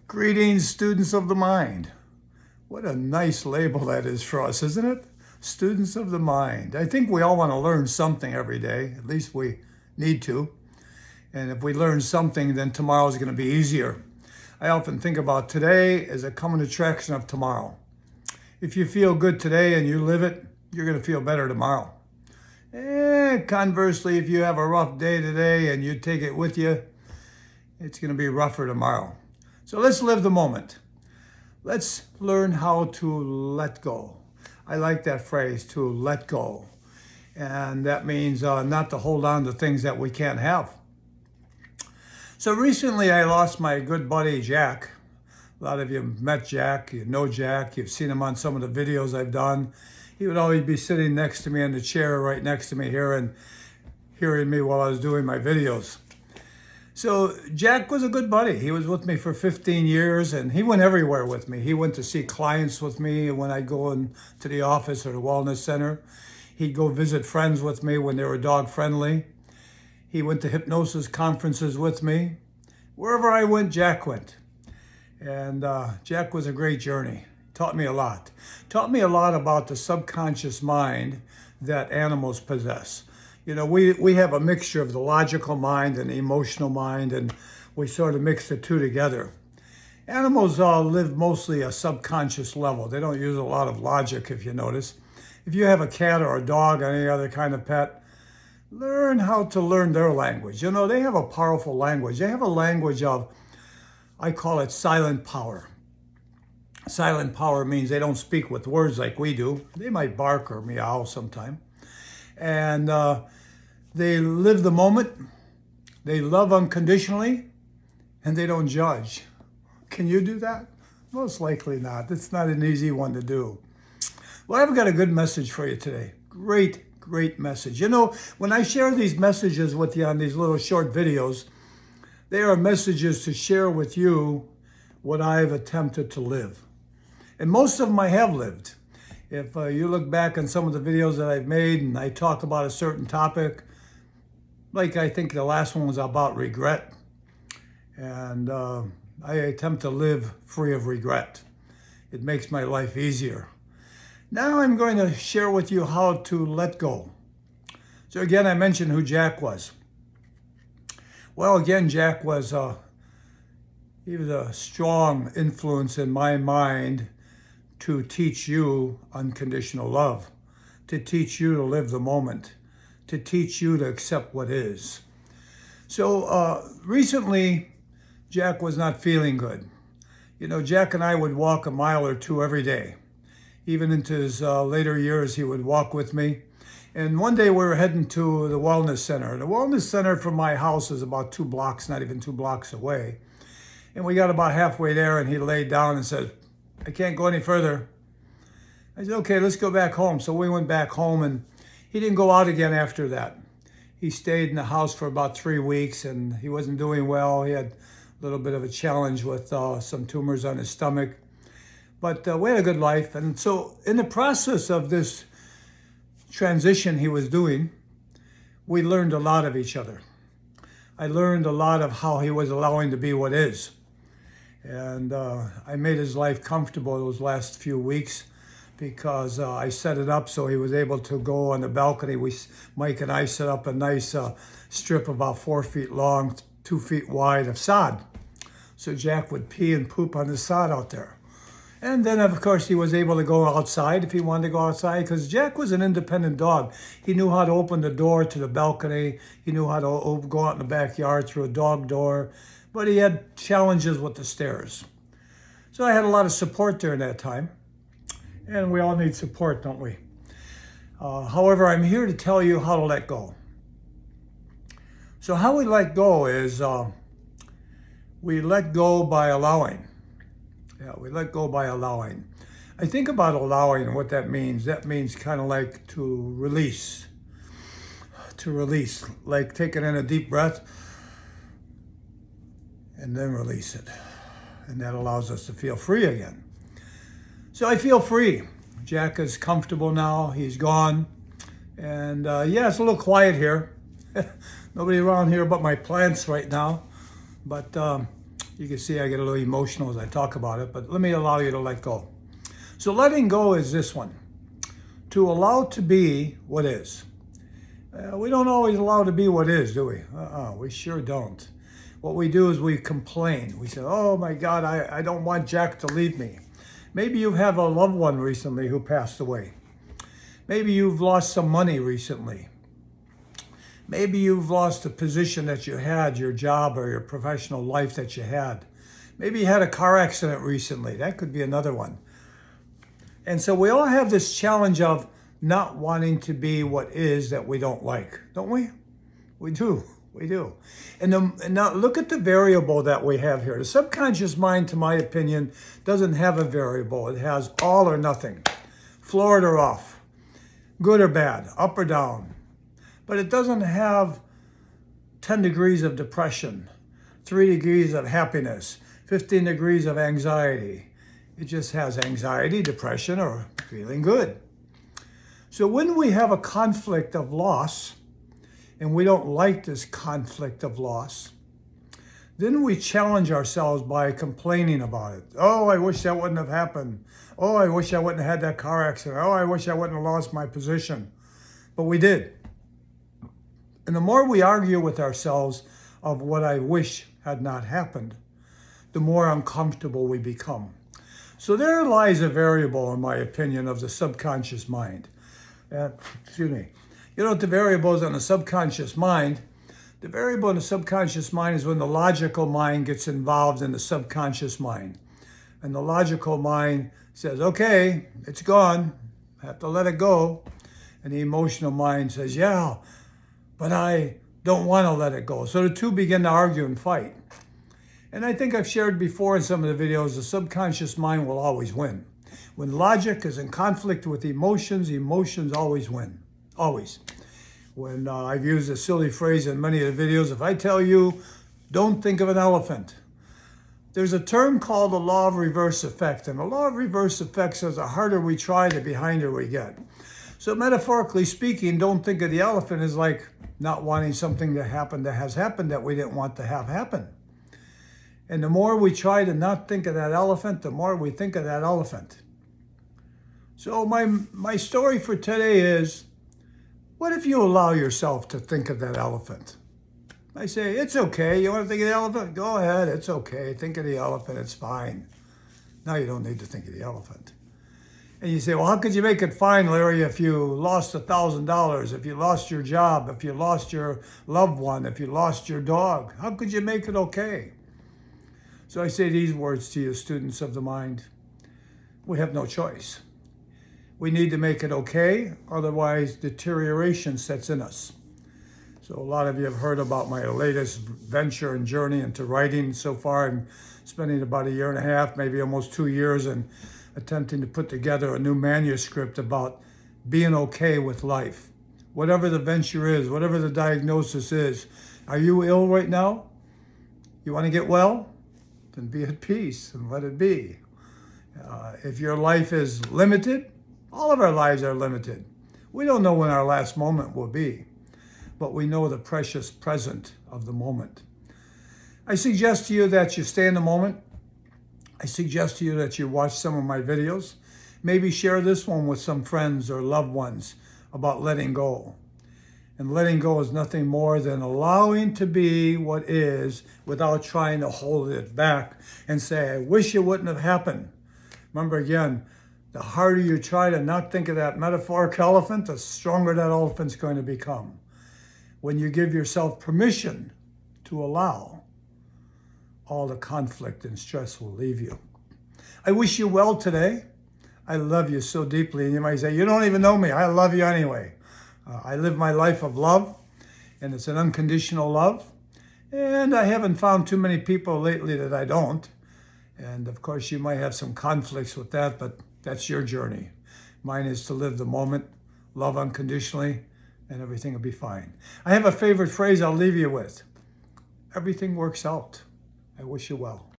Greetings, students of the mind. What a nice label that is for us, isn't it? Students of the mind. I think we all want to learn something every day. At least we need to. And if we learn something, then tomorrow is going to be easier. I often think about today as a common attraction of tomorrow. If you feel good today and you live it, you're going to feel better tomorrow. And conversely, if you have a rough day today and you take it with you, it's going to be rougher tomorrow. So let's live the moment. Let's learn how to let go. I like that phrase, to let go. And that means not to hold on to things that we can't have. So recently I lost my good buddy, Jack. A lot of you have met Jack, you know Jack, you've seen him on some of the videos I've done. He would always be sitting next to me in the chair right next to me here and hearing me while I was doing my videos. So Jack was a good buddy. He was with me for 15 years and he went everywhere with me. He went to see clients with me when I'd go into the office or the wellness center. He'd go visit friends with me when they were dog friendly. He went to hypnosis conferences with me. Wherever I went, Jack went. And Jack was a great journey. Taught me a lot. Taught me a lot about the subconscious mind that animals possess. You know, we have a mixture of the logical mind and the emotional mind, and we sort of mix the two together. Animals live mostly a subconscious level. They don't use a lot of logic, if you notice. If you have a cat or a dog or any other kind of pet, learn how to learn their language. You know, they have a powerful language. They have a language of, I call it silent power. Silent power means they don't speak with words like we do. They might bark or meow sometime. And they live the moment, they love unconditionally, and they don't judge. Can you do that? Most likely not. It's not an easy one to do. Well, I've got a good message for you today. Great message. You know, when I share these messages with you on these little short videos, they are messages to share with you what I've attempted to live. And most of them I have lived. If you look back on some of the videos that I've made and I talk about a certain topic, like I think the last one was about regret. And I attempt to live free of regret. It makes my life easier. Now I'm going to share with you how to let go. So again, I mentioned who Jack was. Well, again, Jack was, he was a strong influence in my mind to teach you unconditional love, to teach you to live the moment, to teach you to accept what is. So recently, Jack was not feeling good. You know, Jack and I would walk a mile or two every day. Even into his later years, he would walk with me. And one day we were heading to the wellness center. The wellness center from my house is about 2 blocks, not even 2 blocks away. And we got about halfway there and he laid down and said, I can't go any further. I said, okay, let's go back home. So we went back home and he didn't go out again after that. He stayed in the house for about 3 weeks and he wasn't doing well. He had a little bit of a challenge with some tumors on his stomach. But we had a good life. And so in the process of this transition he was doing, we learned a lot of each other. I learned a lot of how he was allowing to be what is. And I made his life comfortable those last few weeks because I set it up so he was able to go on the balcony. Mike and I set up a nice strip about 4 feet long, 2 feet wide of sod. So Jack would pee and poop on the sod out there. And then, of course, he was able to go outside if he wanted to go outside because Jack was an independent dog. He knew how to open the door to the balcony. He knew how to go out in the backyard through a dog door. But he had challenges with the stairs. So I had a lot of support during that time. And we all need support, don't we? However, I'm here to tell you how to let go. So how we let go is we let go by allowing. Yeah, we let go by allowing. I think about allowing and what that means. That means kind of like to release. To release, like taking in a deep breath and then release it. And that allows us to feel free again. So I feel free. Jack is comfortable now. He's gone. And yeah, it's a little quiet here. Nobody around here but my plants right now. But You can see I get a little emotional as I talk about it, but let me allow you to let go. So letting go is this one. To allow to be what is. We don't always allow to be what is, do we? We sure don't. What we do is we complain. We say, oh my God, I don't want Jack to leave me. Maybe you have a loved one recently who passed away. Maybe you've lost some money recently. Maybe you've lost a position that you had, your job or your professional life that you had. Maybe you had a car accident recently. That could be another one. And so we all have this challenge of not wanting to be what is that we don't like, don't we? We do. We do. And now look at the variable that we have here. The subconscious mind, to my opinion, doesn't have a variable. It has all or nothing, floor or off, good or bad, up or down. But it doesn't have 10 degrees of depression, 3 degrees of happiness, 15 degrees of anxiety. It just has anxiety, depression, or feeling good. So when we have a conflict of loss, and we don't like this conflict of loss, then we challenge ourselves by complaining about it. Oh, I wish that wouldn't have happened. Oh, I wish I wouldn't have had that car accident. Oh, I wish I wouldn't have lost my position. But we did. And the more we argue with ourselves of what I wish had not happened, the more uncomfortable we become. So there lies a variable, in my opinion, of the subconscious mind. Excuse me. You know what the variable is on the subconscious mind? The variable in the subconscious mind is when the logical mind gets involved in the subconscious mind. And the logical mind says, okay, it's gone. I have to let it go. And the emotional mind says, yeah, but I don't want to let it go. So the two begin to argue and fight. And I think I've shared before in some of the videos, the subconscious mind will always win. When logic is in conflict with emotions, emotions always win. Always. When I've used a silly phrase in many of the videos, if I tell you, don't think of an elephant. There's a term called the law of reverse effect. And the law of reverse effect says the harder we try, the behinder we get. So metaphorically speaking, don't think of the elephant is like not wanting something to happen that has happened that we didn't want to have happen. And the more we try to not think of that elephant, the more we think of that elephant. So my story for today is, what if you allow yourself to think of that elephant? I say, it's okay. You want to think of the elephant? Go ahead. It's okay. Think of the elephant. It's fine. Now you don't need to think of the elephant. And you say, well, how could you make it fine, Larry, if you lost $1,000, if you lost your job, if you lost your loved one, if you lost your dog? How could you make it okay? So I say these words to you, students of the mind. We have no choice. We need to make it okay, otherwise deterioration sets in us. So a lot of you have heard about my latest venture and journey into writing. So far, I'm spending about 1.5 years, maybe almost 2 years, and attempting to put together a new manuscript about being okay with life. Whatever the venture is, whatever the diagnosis is. Are you ill right now? You want to get well? Then be at peace and let it be. If your life is limited, all of our lives are limited. We don't know when our last moment will be, but we know the precious present of the moment. I suggest to you that you stay in the moment. I suggest to you that you watch some of my videos. Maybe share this one with some friends or loved ones about letting go. And letting go is nothing more than allowing to be what is without trying to hold it back and say, I wish it wouldn't have happened. Remember again, the harder you try to not think of that metaphoric elephant, the stronger that elephant's going to become. When you give yourself permission to allow, all the conflict and stress will leave you. I wish you well today. I love you so deeply. And you might say, you don't even know me. I love you anyway. I live my life of love, and it's an unconditional love. And I haven't found too many people lately that I don't. And of course, you might have some conflicts with that, but that's your journey. Mine is to live the moment, love unconditionally, and everything will be fine. I have a favorite phrase I'll leave you with. Everything works out. I wish you well.